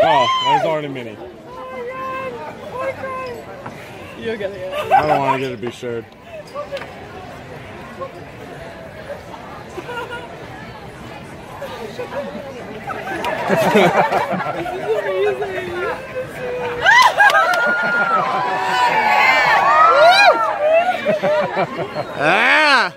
Oh, there's already Minnie. You're gonna get it. I don't want to get it be shared. Ah!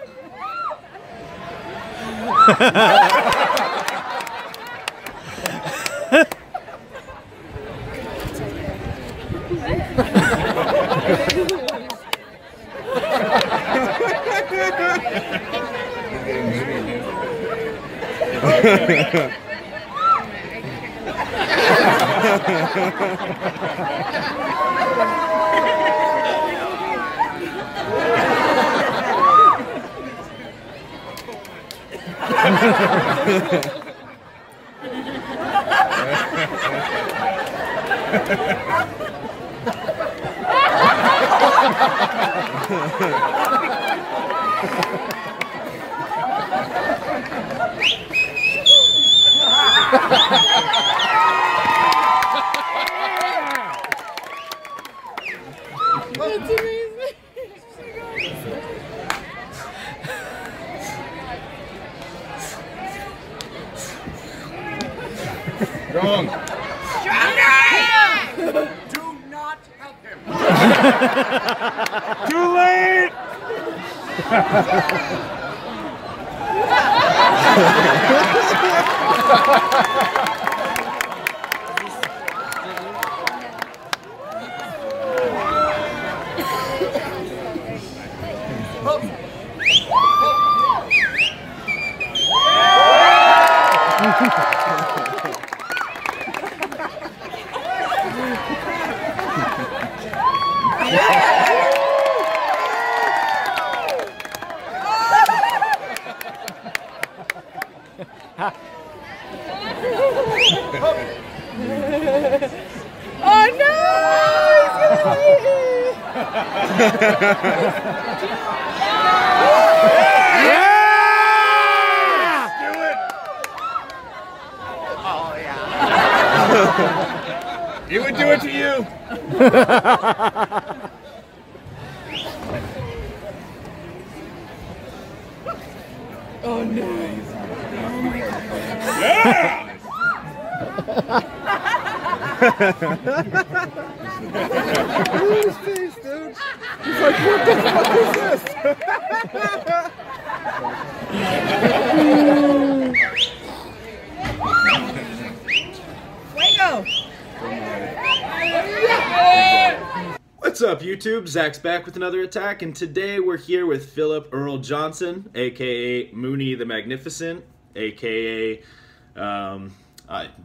That's amazing. Wrong. Do not help him. Too late! Oh no! He's gonna eat He would do it to you. Oh no! Yeah. Look at his face, dude. He's like, what the fuck is this? Fuego! What's up, YouTube? Zach's back with another attack, and today we're here with Philip Earl Johnson, aka Moonie the Magnificent, aka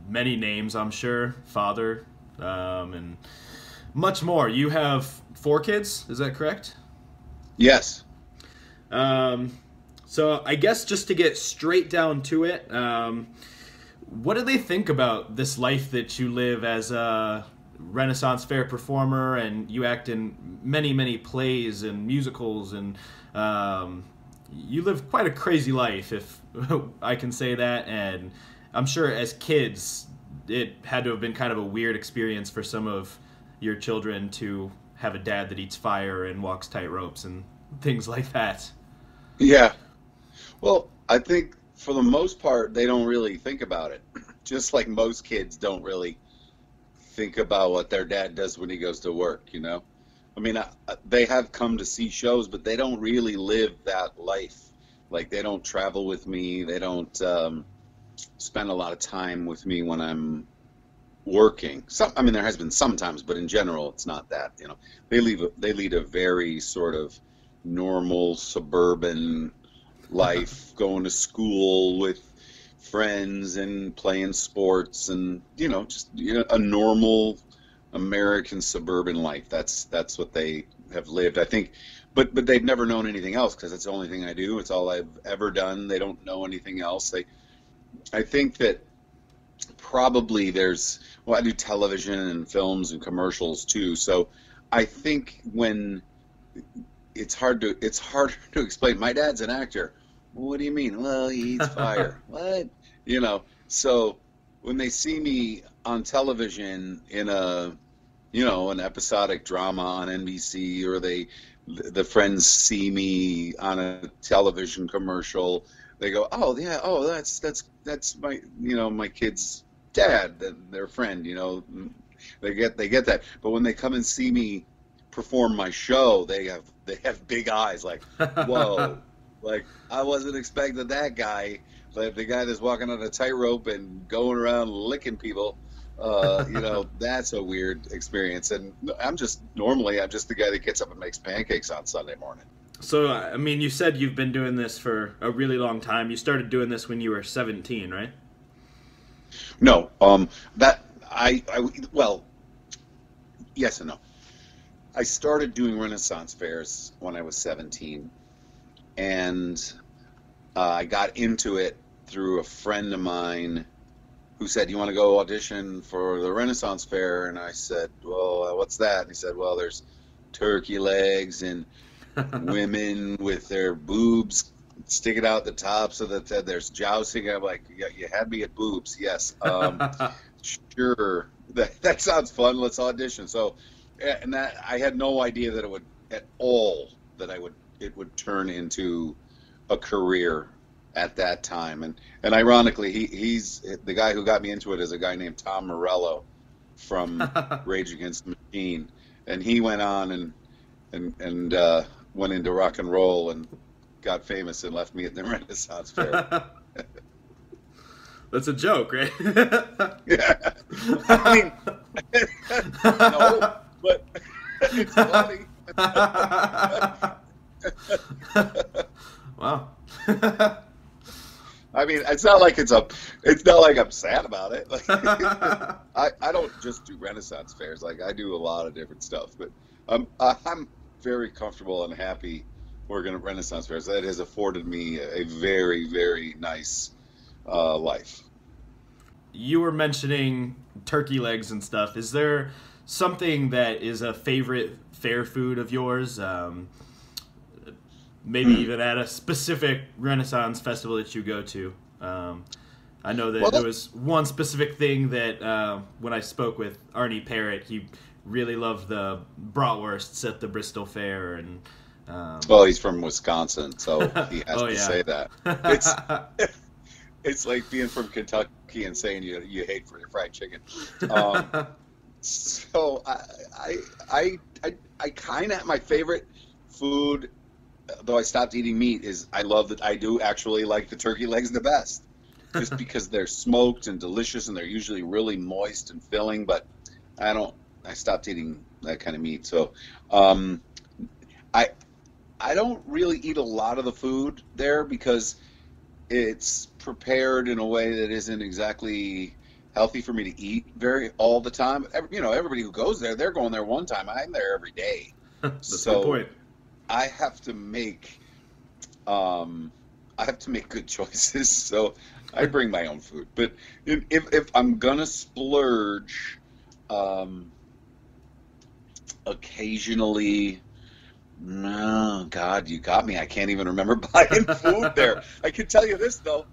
many names, I'm sure, father, and much more. You have 4 kids, is that correct? Yes. So I guess just to get straight down to it, what do they think about this life that you live as a Renaissance fair performer, and you act in many plays and musicals, and you live quite a crazy life, if I can say that, and I'm sure as kids it had to have been kind of a weird experience for some of your children to have a dad that eats fire and walks tight ropes and things like that. Yeah. Well, I think for the most part, they don't really think about it. Just like most kids don't really think about what their dad does when he goes to work, you know? I mean, they have come to see shows, but they don't really live that life. Like, they don't travel with me. They don't spend a lot of time with me when I'm working. I mean, there has been sometimes, but in general, it's not that, you know? They lead a very sort of normal suburban life, going to school with friends and playing sports, and just a normal American suburban life. That's what they have lived, I think. But they've never known anything else, because it's the only thing I do. It's all I've ever done. They don't know anything else. I think that probably I do television and films and commercials too. So I think when it's harder to explain. My dad's an actor, What do you mean? Well, he eats fire. What? You know, so when they see me on television in a, you know, an episodic drama on NBC, or the friends see me on a television commercial, they go, "Oh yeah, oh that's my, you know, my kid's dad, their friend." You know, they get that. But when they come and see me perform my show, they have big eyes, like, whoa, like I wasn't expecting that guy, like the guy that's walking on a tightrope and going around licking people. You know, that's a weird experience. And I'm just the guy that gets up and makes pancakes on Sunday morning. So, I mean, you said you've been doing this for a really long time. You started doing this when you were 17, right? No, that well, yes and no. I started doing Renaissance fairs when I was 17, and I got into it through a friend of mine who said, "You want to go audition for the Renaissance fair?" And I said, "Well, what's that?" And he said, "Well, there's turkey legs and women with their boobs sticking out the top, so that there's jousting." I'm like, "Yeah, you had me at boobs, yes." Sure, that sounds fun. Let's audition. So, and that I had no idea that it would at all it would turn into a career at that time. And ironically, he's the guy who got me into it is a guy named Tom Morello from Rage Against the Machine, and he went on and went into rock and roll and got famous and left me at the Renaissance fair. That's a joke, right? Yeah, I mean, no, but it's funny. Wow. I mean, it's not like I'm sad about it. Like, I don't just do Renaissance fairs. Like, I do a lot of different stuff, but I'm very comfortable and happy working at Renaissance fairs. That has afforded me a very, very nice life. You were mentioning turkey legs and stuff. Is there something that is a favorite fair food of yours? Maybe even at a specific Renaissance festival that you go to. I know that there was one specific thing that when I spoke with Arnie Parrott, he really loved the bratwursts at the Bristol Fair. And well, he's from Wisconsin, so he has to say that. It's like being from Kentucky and saying you hate fried chicken. So I kind of, my favorite food, though I stopped eating meat, is I love that I do actually like the turkey legs the best, just because they're smoked and delicious and they're usually really moist and filling. But I stopped eating that kind of meat. So I don't really eat a lot of the food there because it's prepared in a way that isn't exactly healthy for me to eat all the time. You know, everybody who goes there, they're going there one time. I'm there every day. That's a good point. I have to make good choices. So I bring my own food. But if I'm gonna splurge, occasionally, no, God, you got me. I can't even remember buying food there. I can tell you this though,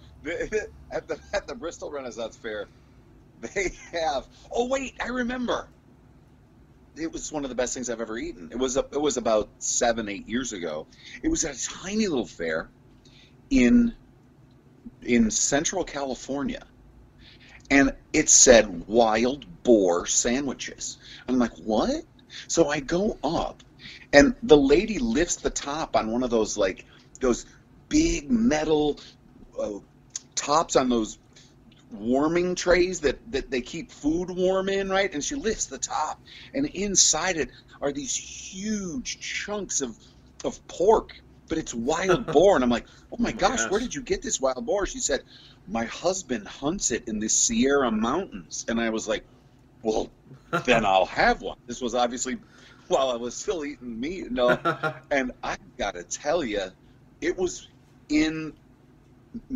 at the Bristol Renaissance Fair, they have. Oh wait, I remember. It was one of the best things I've ever eaten. It was about 7-8 years ago. It was at a tiny little fair in Central California, and it said wild boar sandwiches. I'm like, what? So I go up, and the lady lifts the top on one of those big metal tops on those warming trays that they keep food warm in, right? And she lifts the top, and inside it are these huge chunks of pork, but it's wild boar. And I'm like, oh my gosh, where did you get this wild boar? She said, my husband hunts it in the Sierra Mountains. And I was like, well, then I'll have one. This was obviously while I was still eating meat, and I gotta tell you, it was in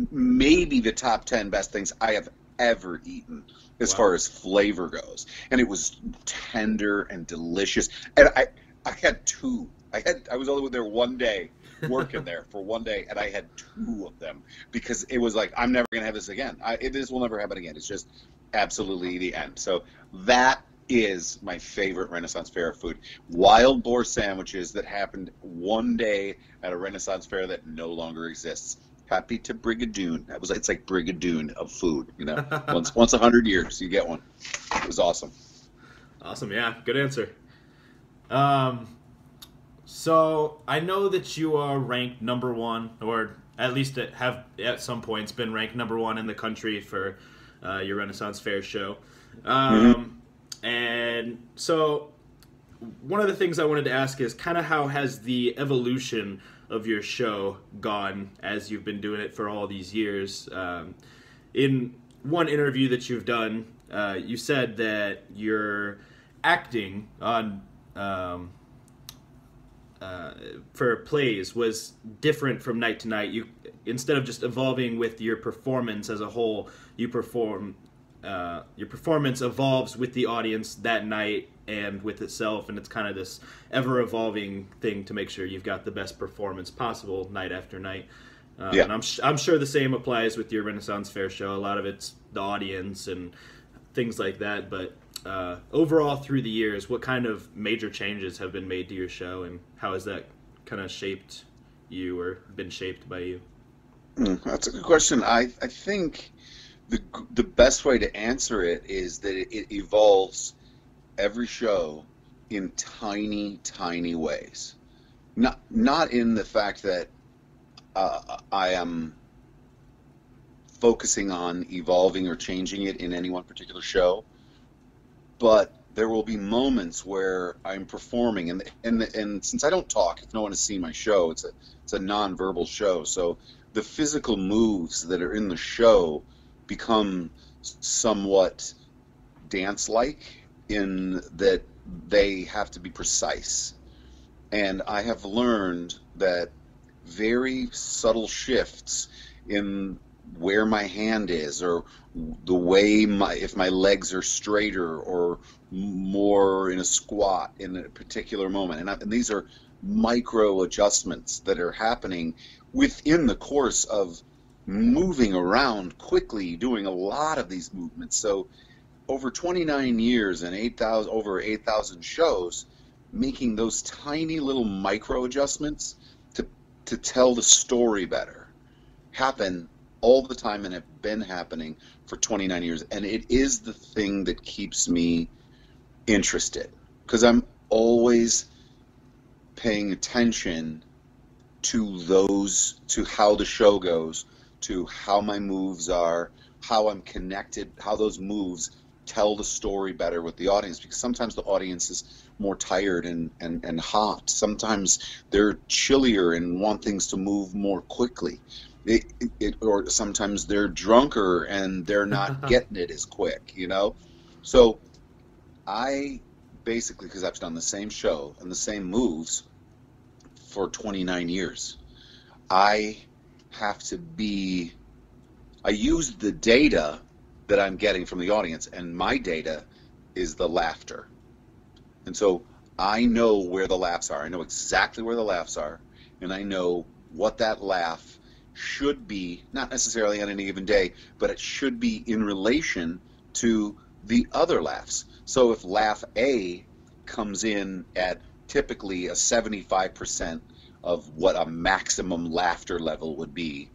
maybe the top 10 best things I have ever eaten as far as flavor goes. And it was tender and delicious. And I had two. I was only there one day, working there for one day, and I had 2 of them because it was like, I'm never going to have this again. This will never happen again. It's just absolutely the end. So that is my favorite Renaissance Fair food. Wild boar sandwiches that happened one day at a Renaissance Fair that no longer exists. Happy to Brigadoon. It's like Brigadoon of food, you know. Once 100 years, you get one. It was awesome. Awesome, yeah, good answer. So I know that you are ranked number 1, or at least have at some points been ranked number 1 in the country for your Renaissance Fair show. And so one of the things I wanted to ask is kind of how has the evolution of your show gone as you've been doing it for all these years? In one interview that you've done, you said that your acting on for plays was different from night to night. You, instead of just evolving with your performance as a whole, you perform your performance evolves with the audience that night and with itself, and it's kind of this ever-evolving thing to make sure you've got the best performance possible night after night. And I'm sure the same applies with your Renaissance Fair show. A lot of it's the audience and things like that, but overall through the years, what kind of major changes have been made to your show, and how has that kind of shaped you or been shaped by you? That's a good question. I think the best way to answer it is that it evolves every show in tiny, tiny ways. Not in the fact that I am focusing on evolving or changing it in any one particular show, but there will be moments where I'm performing, and since I don't talk, if no one has seen my show, it's a non-verbal show, so the physical moves that are in the show become somewhat dance-like in that they have to be precise. And I have learned that very subtle shifts in where my hand is, or the way if my legs are straighter or more in a squat in a particular moment, and these are micro adjustments that are happening within the course of moving around quickly, doing a lot of these movements. So over 29 years and over 8,000 shows, making those tiny little micro adjustments to tell the story better happen all the time, and have been happening for 29 years. And it is the thing that keeps me interested, because I'm always paying attention to how the show goes, to how my moves are, how I'm connected, how those moves tell the story better with the audience, because sometimes the audience is more tired and hot. Sometimes they're chillier and want things to move more quickly. Or sometimes they're drunker and they're not getting it as quick, you know? So I basically, because I've done the same show and the same moves for 29 years, I use the data that I'm getting from the audience, and my data is the laughter. And so I know where the laughs are. I know exactly where the laughs are, and I know what that laugh should be, not necessarily on any given day, but it should be in relation to the other laughs. So if laugh A comes in at typically a 75% of what a maximum laughter level would be,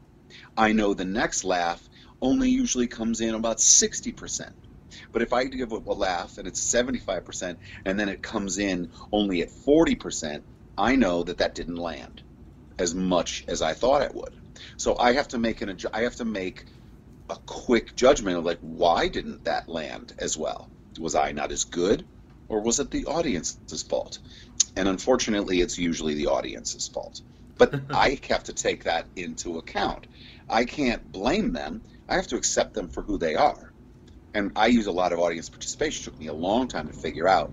I know the next laugh only usually comes in about 60%. But if I give a laugh and it's 75% and then it comes in only at 40%, I know that didn't land as much as I thought it would. So I have to make a quick judgment of, like, why didn't that land as well? Was I not as good, or was it the audience's fault? And unfortunately, it's usually the audience's fault. But I have to take that into account. I can't blame them. I have to accept them for who they are. And I use a lot of audience participation. It took me a long time to figure out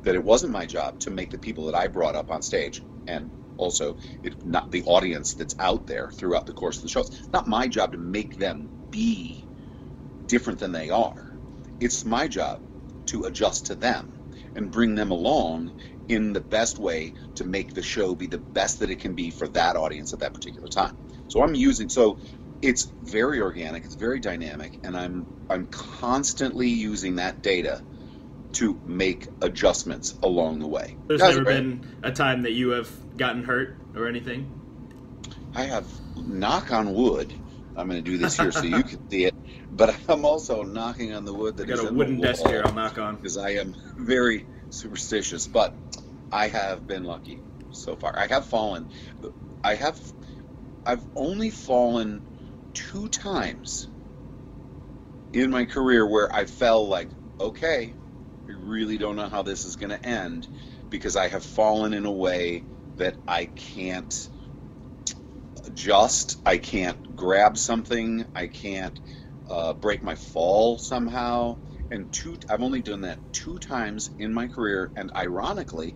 that it wasn't my job to make the people that I brought up on stage, and also not the audience that's out there throughout the course of the show, it's not my job to make them be different than they are. It's my job to adjust to them and bring them along in the best way to make the show be the best that it can be for that audience at that particular time. So it's very organic, it's very dynamic, and I'm constantly using that data to make adjustments along the way. There's never been a time that you have gotten hurt or anything? I have, knock on wood, I'm going to do this here so you can see it, but I'm also knocking on the wood that I got a wooden desk here I'll knock on. Because I am very superstitious, but I have been lucky so far. I have fallen. I've only fallen 2 times in my career where I fell like, okay, I really don't know how this is going to end, because I have fallen in a way that I can't adjust, I can't grab something, I can't break my fall somehow. And I've only done that 2 times in my career, and ironically,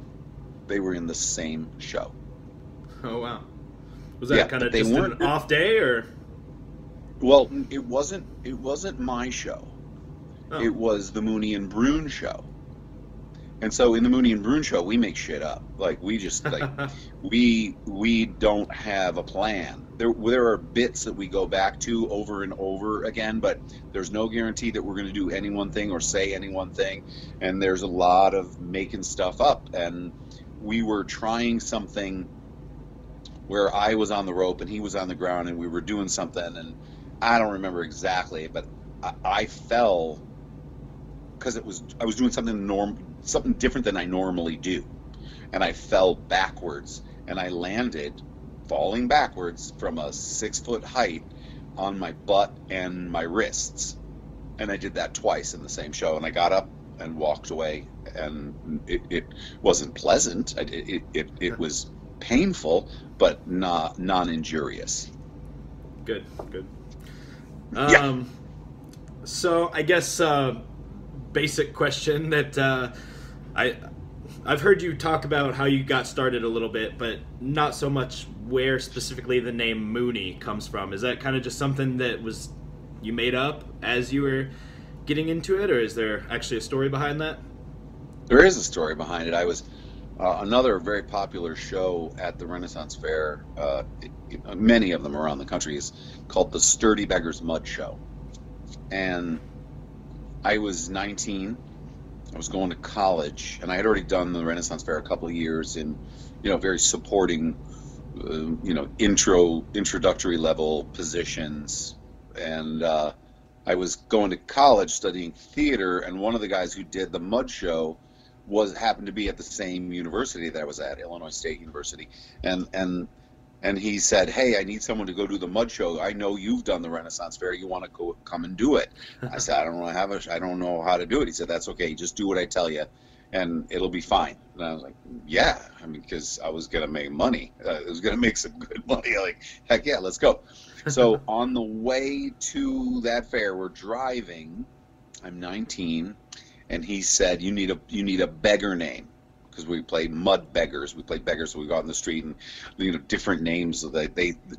they were in the same show. Oh wow! Was that kind of just an off day, or? Well, it wasn't my show. Oh. It was the Moonie and Brune show. And so in the Moonie and Brune show, we make shit up. Like, we just, like, we don't have a plan. There are bits that we go back to over and over again, but there's no guarantee that we're going to do any one thing or say any one thing. And there's a lot of making stuff up. And we were trying something where I was on the rope and he was on the ground, and we were doing something, and I don't remember exactly, but I fell because I was doing something different than I normally do, and I fell backwards, and I landed falling backwards from a 6-foot height on my butt and my wrists, and I did that twice in the same show, and I got up and walked away, and it wasn't pleasant. It was painful, but non-injurious. Good. Yeah. So I guess basic question that I've heard you talk about how you got started a little bit, but not so much where specifically the name Moonie comes from. Is that kind of just something that you made up as you were getting into it, or is there actually a story behind that? There is a story behind it. I was another very popular show at the Renaissance Fair, many of them around the country, is called the Sturdy Beggars Mud Show. And I was 19. I was going to college, and I had already done the Renaissance Fair a couple of years in, very supporting, introductory level positions. And I was going to college studying theater, and one of the guys who did the Mud Show happened to be at the same university that I was at, Illinois State University, and he said, "Hey, I need someone to go do the Mud Show. I know you've done the Renaissance Fair. You want to come and do it?" I said, "I don't know how to do it." He said, "That's okay. Just do what I tell you, and it'll be fine." And I was like, "Yeah," because I was gonna make money. I was gonna make some good money. Like, heck yeah, let's go. So on the way to that fair, we're driving. I'm 19. And he said, you need a beggar name, because we played mud beggars. We played beggars, so we go out in the street and different names. So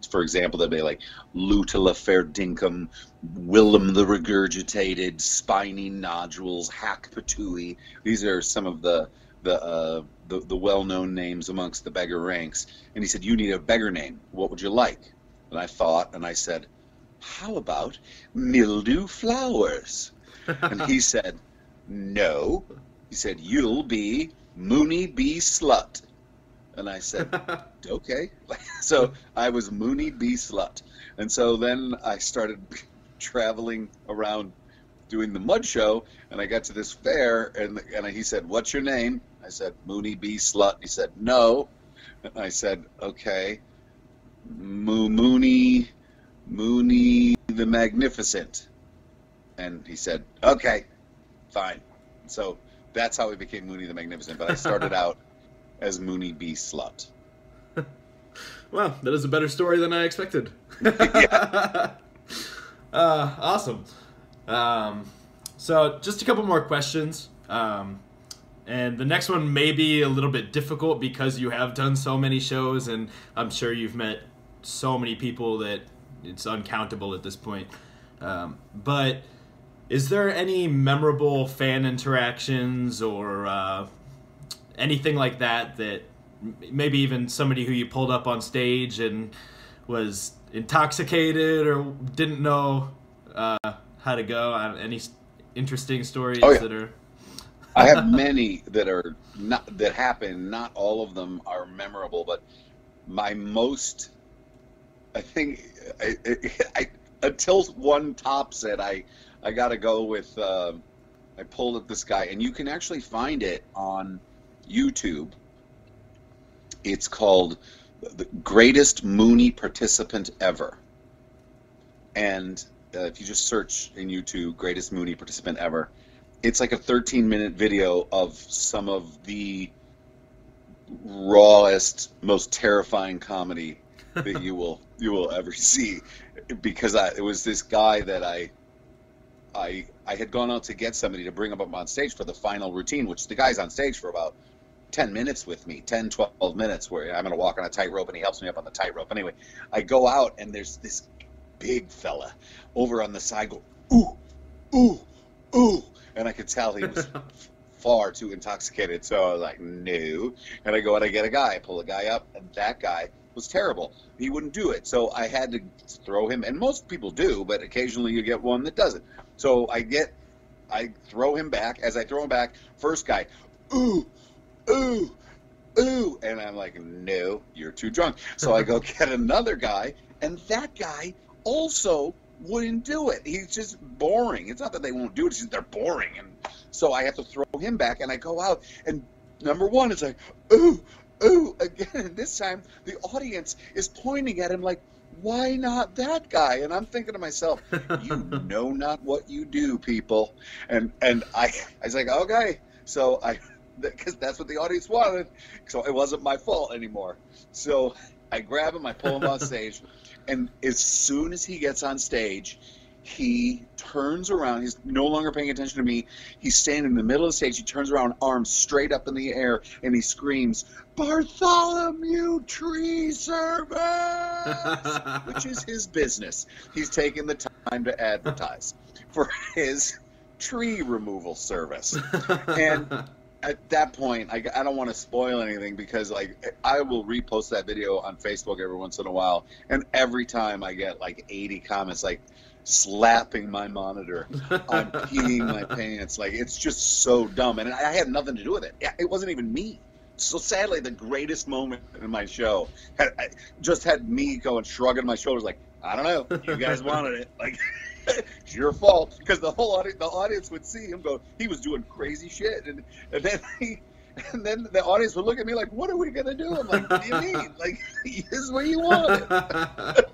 for example, they'd be like Lutila Fair Dinkum, Willem the Regurgitated, Spiny Nodules, Hack Patooey. These are some of the well-known names amongst the beggar ranks. And he said, you need a beggar name. What would you like? And I thought, and I said, how about Mildew Flowers? And he said, no. He said, you'll be Moonie B. Slut. And I said, okay. So I was Moonie B. Slut. And so then I started traveling around doing the Mud Show, and I got to this fair, and he said, what's your name? I said, Moonie B. Slut. He said, no. And I said, okay. Moonie the Magnificent. And he said, okay. Fine. So that's how we became Moonie the Magnificent. But I started out as Moonie B. Slut. Wow, that is a better story than I expected. Awesome. So just a couple more questions. And the next one may be a little bit difficult because you have done so many shows, and I'm sure you've met so many people that it's uncountable at this point. But Is there any memorable fan interactions or anything like that that maybe even somebody who you pulled up on stage and was intoxicated or didn't know how to go? Any interesting stories that are... I have many that are not that happen. Not all of them are memorable, but my most, I think, I until one tops it, I got to go with. I pulled up this guy, and you can actually find it on YouTube. It's called The Greatest Moonie Participant Ever, and if you just search in YouTube, Greatest Moonie Participant Ever. It's like a 13-minute video of some of the rawest, most terrifying comedy that you will ever see. Because it was this guy that I had gone out to get somebody to bring him up on stage for the final routine, which the guy's on stage for about 10 minutes with me, 10, 12 minutes, where I'm going to walk on a tightrope and he helps me up on the tightrope. Anyway, I go out and there's this big fella over on the side go, ooh, ooh, ooh. And I could tell he was far too intoxicated. So I was like, no. And I go and I get a guy. I pull a guy up, and that guy was terrible. He wouldn't do it. So I had to throw him. And most people do, but occasionally you get one that doesn't. So I throw him back. As I throw him back, first guy, ooh, ooh, ooh. And I'm like, no, you're too drunk. So I go get another guy, and that guy also wouldn't do it. He's just boring. It's not that they won't do it, it's just they're boring. And so I have to throw him back, and I go out, and number one is like, ooh, ooh, again. And this time the audience is pointing at him like, why not that guy? And I'm thinking to myself, you know not what you do, people. And I was like, okay. So because that's what the audience wanted, so it wasn't my fault anymore. So I grab him, I pull him on stage, and as soon as he gets on stage, he turns around. He's no longer paying attention to me. He's standing in the middle of the stage. He turns around, arms straight up in the air, and he screams, Bartholomew Tree Service, which is his business. He's taken the time to advertise for his tree removal service. And at that point, I don't want to spoil anything because, like, I will repost that video on Facebook every once in a while, and every time I get like 80 comments, like slapping my monitor, I'm peeing my pants. Like, it's just so dumb, and I had nothing to do with it. It wasn't even me. So sadly, the greatest moment in my show just had me going shrugging my shoulders, like, I don't know, you guys wanted it, like. It's your fault, because the audience would see him go, he was doing crazy shit, and then the audience would look at me like, what are we gonna do? I'm like, what do you mean? Like, this is where you want it.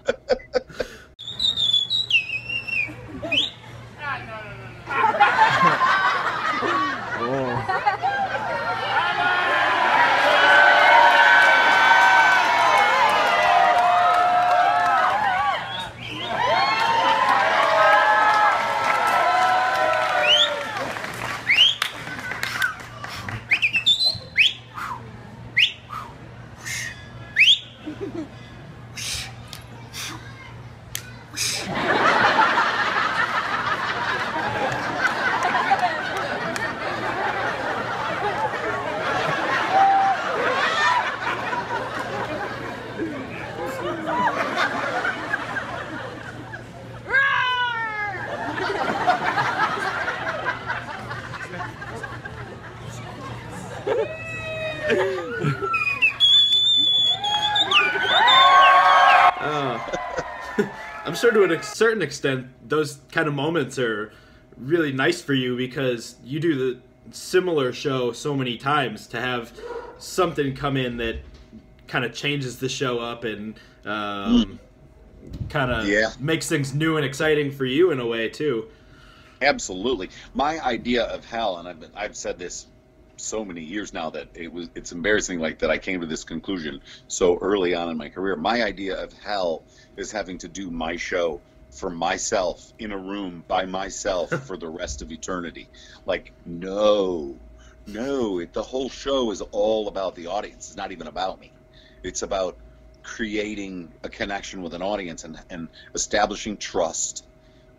I'm sure to a certain extent those kind of moments are really nice for you because you do the similar show so many times. To have something come in that kind of changes the show up and kind of makes things new and exciting for you in a way too. Absolutely. My idea of hell, and I've said this so many years now that it's embarrassing, like, that I came to this conclusion so early on in my career. My idea of hell is having to do my show for myself in a room by myself for the rest of eternity. Like, no, the whole show is all about the audience. It's not even about me. It's about creating a connection with an audience and establishing trust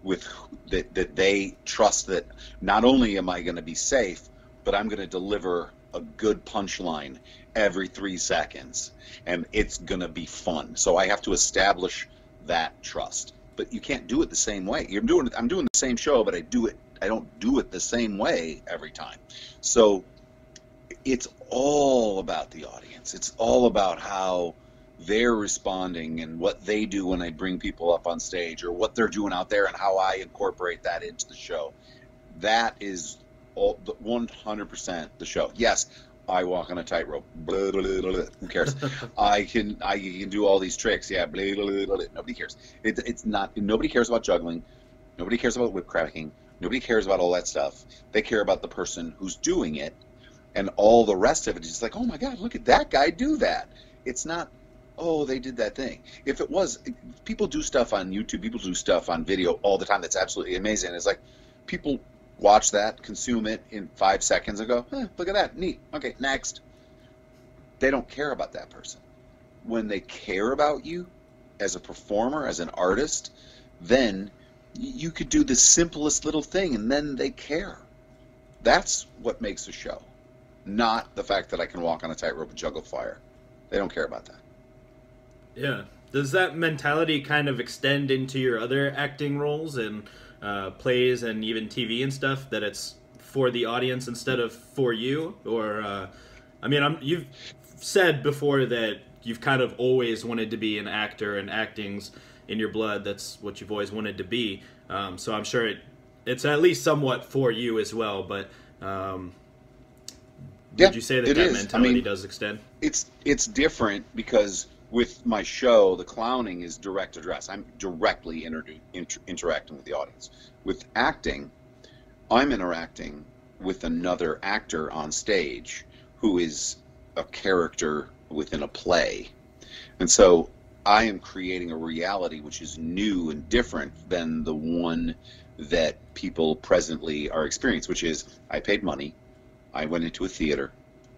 with that they trust that not only am I going to be safe, but I'm going to deliver a good punchline every 3 seconds, and it's going to be fun. So I have to establish that trust. But you can't do it the same way. I'm doing the same show, but I don't do it the same way every time. So it's all about the audience. It's all about how they're responding and what they do when I bring people up on stage, or what they're doing out there and how I incorporate that into the show. That is all 100% the show. Yes, I walk on a tightrope. Blah, blah, blah, blah. Who cares? I can do all these tricks. Yeah, blah, blah, blah, blah. Nobody cares. It's not. Nobody cares about juggling. Nobody cares about whip cracking. Nobody cares about all that stuff. They care about the person who's doing it, and all the rest of it is just like, oh my God, look at that guy do that. It's not, oh, they did that thing. If it was, people do stuff on YouTube. People do stuff on video all the time. That's absolutely amazing. It's like people watch that, consume it in 5 seconds and go, look at that, neat. Okay, next. They don't care about that person. When they care about you as a performer, as an artist, then you could do the simplest little thing and then they care. That's what makes a show, not the fact that I can walk on a tightrope and juggle fire. They don't care about that. Yeah. Does that mentality kind of extend into your other acting roles and plays and even TV and stuff, that it's for the audience instead of for you? Or you've said before that you've kind of always wanted to be an actor, and acting's in your blood. That's what you've always wanted to be. So I'm sure it's at least somewhat for you as well. But would you say that mentality does extend? It's different because with my show, the clowning is direct address. I'm directly interacting with the audience. With acting, I'm interacting with another actor on stage who is a character within a play. And so I am creating a reality which is new and different than the one that people presently are experiencing, which is I paid money, I went into a theater,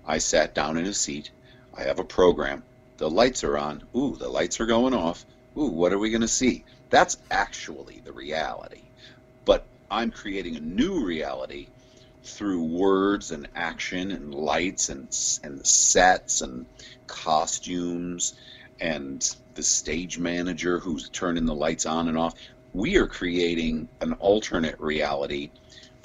I sat down in a seat, I have a program, the lights are on, ooh, the lights are going off, ooh, what are we going to see? That's actually the reality. But I'm creating a new reality through words and action and lights and sets and costumes and the stage manager who's turning the lights on and off. We are creating an alternate reality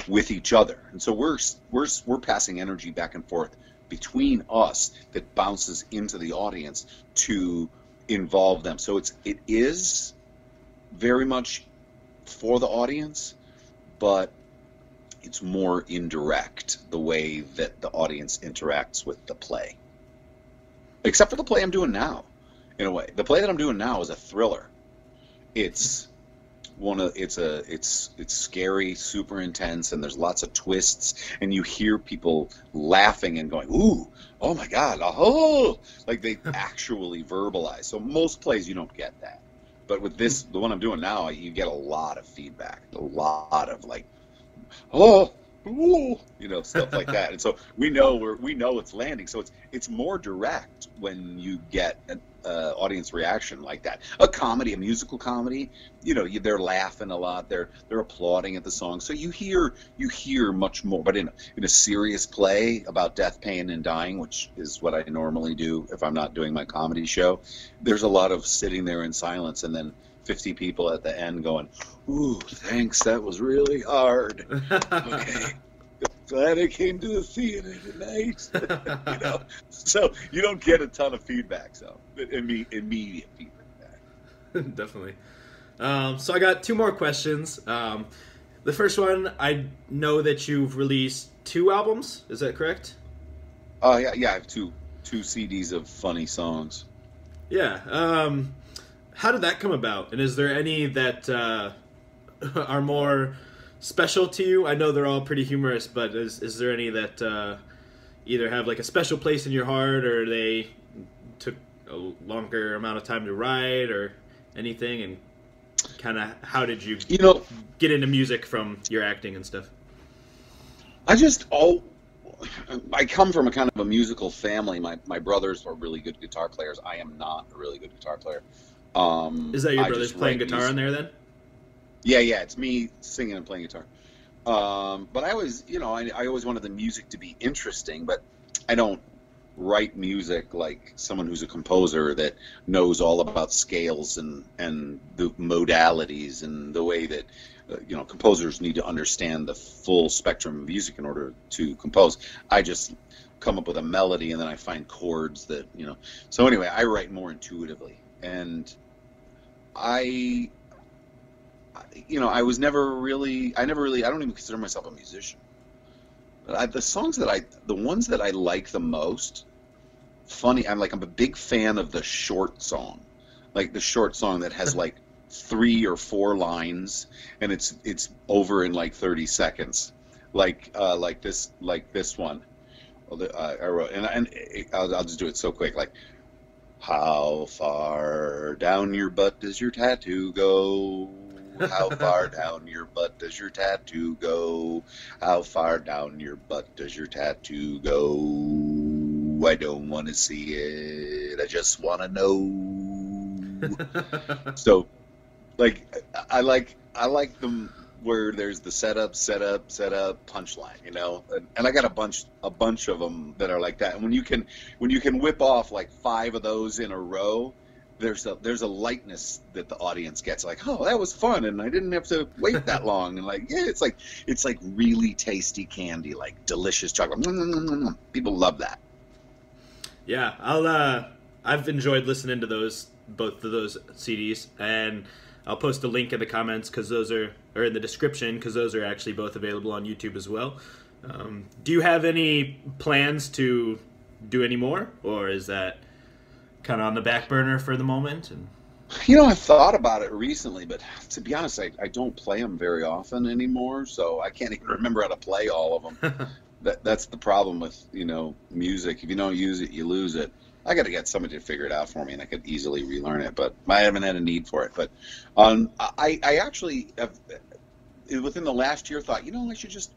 with each other. And so we're passing energy back and forth between us that bounces into the audience to involve them. So it is very much for the audience, but it's more indirect, the way that the audience interacts with the play. Except for the play I'm doing now, in a way. The play that I'm doing now is a thriller. It's scary, super intense, and there's lots of twists, and you hear people laughing and going, ooh, oh my God, oh, like they actually verbalize. So most plays you don't get that. But with this, the one I'm doing now, you get a lot of feedback, a lot of like, oh, ooh, stuff like that. And so we know it's landing. So it's more direct when you get an audience reaction like that. A comedy, a musical comedy, they're laughing a lot, they're applauding at the song. So you hear much more. But in a serious play about death, pain, and dying, which is what I normally do if I'm not doing my comedy show, there's a lot of sitting there in silence and then 50 people at the end going, ooh, thanks, that was really hard. Okay. Glad I came to the theater tonight. So you don't get a ton of feedback, so immediate feedback. Definitely. So I got 2 more questions. The first one, I know that you've released 2 albums. Is that correct? Yeah. I have two CDs of funny songs. Yeah. How did that come about? And is there any that are more special to you? I know they're all pretty humorous, but is there any that either have like a special place in your heart, or they took a longer amount of time to write, or anything? And kind of how did you get into music from your acting and stuff? I come from a kind of a musical family. My brothers are really good guitar players. I am not a really good guitar player. Is that your brothers playing guitar on there then? Yeah, it's me singing and playing guitar. But I always, I always wanted the music to be interesting, but I don't write music like someone who's a composer that knows all about scales and the modalities and the way that composers need to understand the full spectrum of music in order to compose. I just come up with a melody and then I find chords that so anyway, I write more intuitively. And I was never really I don't even consider myself a musician. But the ones that I like the most, funny, I'm a big fan of the short song. Like the short song that has like 3 or 4 lines and it's over in like 30 seconds. Like this one. I wrote, and I'll just do it so quick. Like, how far down your butt does your tattoo go? How far down your butt does your tattoo go? How far down your butt does your tattoo go? I don't want to see it. I just want to know. So, like, I like them where there's the setup, punchline, and I got a bunch of them that are like that. And when you can whip off like 5 of those in a row, there's a lightness that the audience gets. Like, oh, that was fun, and I didn't have to wait that long. And like, yeah, it's like really tasty candy, like delicious chocolate. People love that. Yeah, I've enjoyed listening to both of those CDs, and I'll post a link in the comments because those are in the description because those are actually both available on YouTube as well. Do you have any plans to do any more, or is that kind of on the back burner for the moment? And I've thought about it recently, but to be honest, I don't play them very often anymore, so I can't even remember how to play all of them. That's the problem with music. If you don't use it, you lose it. I got to get somebody to figure it out for me, and I could easily relearn it, but I haven't had a need for it. But I actually have, within the last year, thought, I should just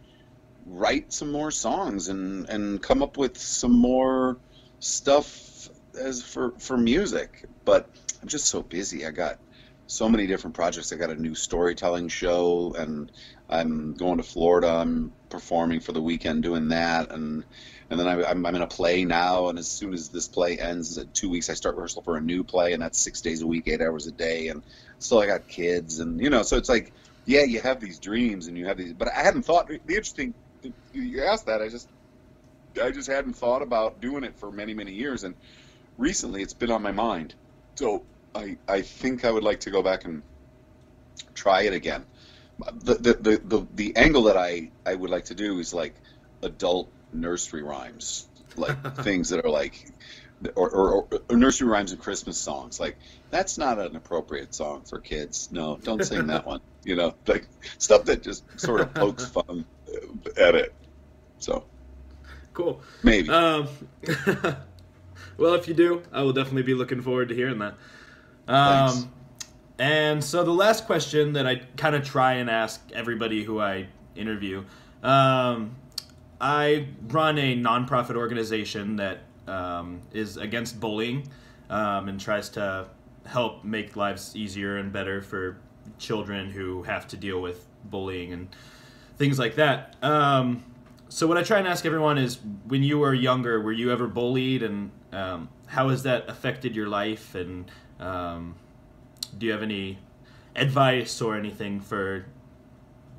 write some more songs and come up with some more stuff as for music. But I'm just so busy. I got so many different projects. I got a new storytelling show, and I'm going to Florida. I'm performing for the weekend doing that, and then I'm in a play now, and as soon as this play ends, in 2 weeks I start rehearsal for a new play, and that's 6 days a week, 8 hours a day, and still I got kids, and so it's like, yeah, you have these dreams, and you have these, but I hadn't thought. The interesting, you asked that, I just hadn't thought about doing it for many years, and recently it's been on my mind, so I think I would like to go back and try it again. The angle that I would like to do is like adult nursery rhymes, like things that are like, or nursery rhymes and Christmas songs. Like, that's not an appropriate song for kids. No, don't sing that one. Like stuff that just sort of pokes fun at it. So cool. Maybe. Well, if you do, I will definitely be looking forward to hearing that. Thanks. And so the last question that I kind of try and ask everybody who I interview, I run a nonprofit organization that is against bullying and tries to help make lives easier and better for children who have to deal with bullying and things like that. So what I try and ask everyone is, when you were younger, were you ever bullied, and how has that affected your life? And do you have any advice or anything for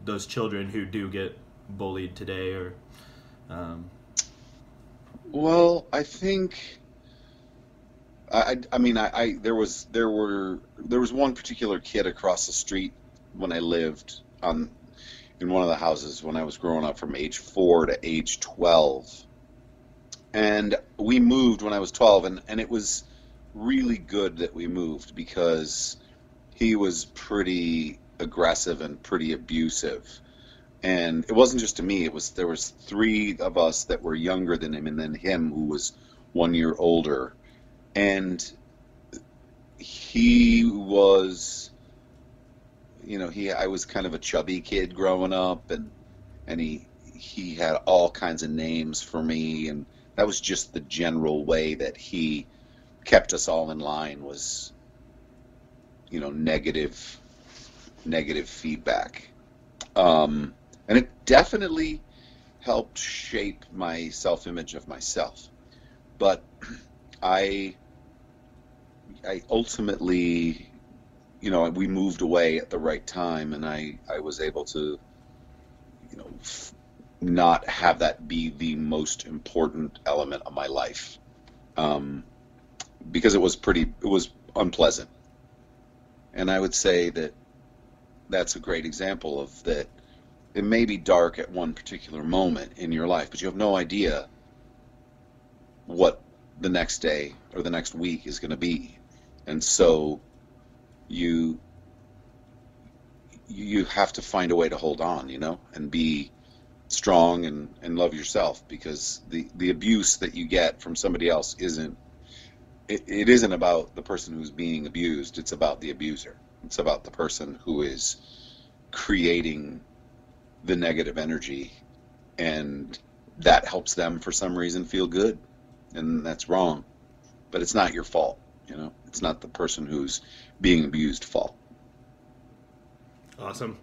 those children who do get bullied today? Or Well, I think there was one particular kid across the street when I lived in one of the houses when I was growing up, from age 4 to age 12, and we moved when I was 12, and it was really good that we moved because he was pretty aggressive and pretty abusive. And it wasn't just to me, there was 3 of us that were younger than him, and then him, who was 1 year older. And he was, I was kind of a chubby kid growing up, and he had all kinds of names for me, and that was just the general way that he kept us all in line, was, negative negative feedback. And it definitely helped shape my self-image of myself. But I ultimately, you know, we moved away at the right time, and I was able to, you know, not have that be the most important element of my life, because it was unpleasant. And I would say that that's a great example of that. It may be dark at one particular moment in your life, but you have no idea what the next day or the next week is going to be. And so you have to find a way to hold on, you know, and be strong and love yourself, because the abuse that you get from somebody else isn't about the person who's being abused. It's about the abuser. It's about the person who is creating the negative energy, and that helps them for some reason feel good, and that's wrong. But it's not your fault, you know. It's not the person who's being abused fault. Awesome.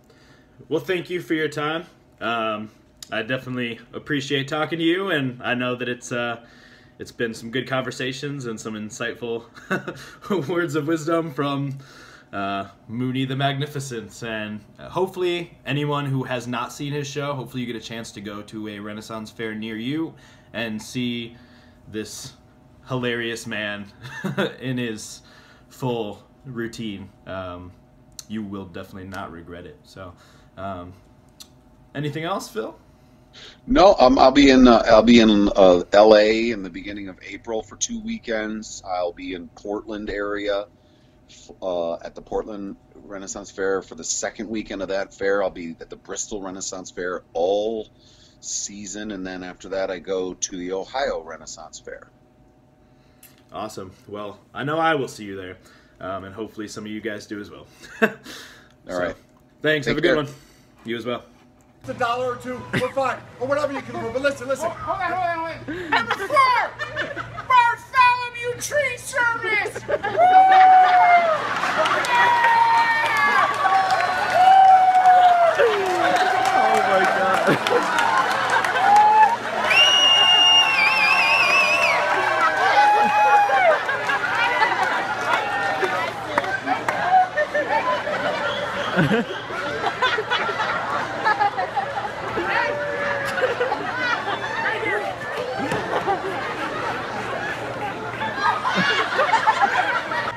Well, thank you for your time. I definitely appreciate talking to you, and I know that it's been some good conversations and some insightful words of wisdom from Moonie the Magnificent. And hopefully anyone who has not seen his show, hopefully you get a chance to go to a Renaissance fair near you and see this hilarious man in his full routine. You will definitely not regret it. So anything else, Phil? No, I'll be in L.A. in the beginning of April for 2 weekends. I'll be in Portland area at the Portland Renaissance Fair for the second weekend of that fair. I'll be at the Bristol Renaissance Fair all season, and then after that I go to the Ohio Renaissance Fair. Awesome. Well, I know I will see you there, and hopefully some of you guys do as well. All right. Thanks. Take Have a good care. one. You as well. It's $1 or $2, we're fine. Or whatever you can afford. But listen. Hold on. Number 4! Bartholomew Tree Service! Oh my God.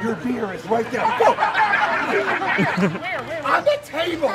Your beer is right there. Go! On the table!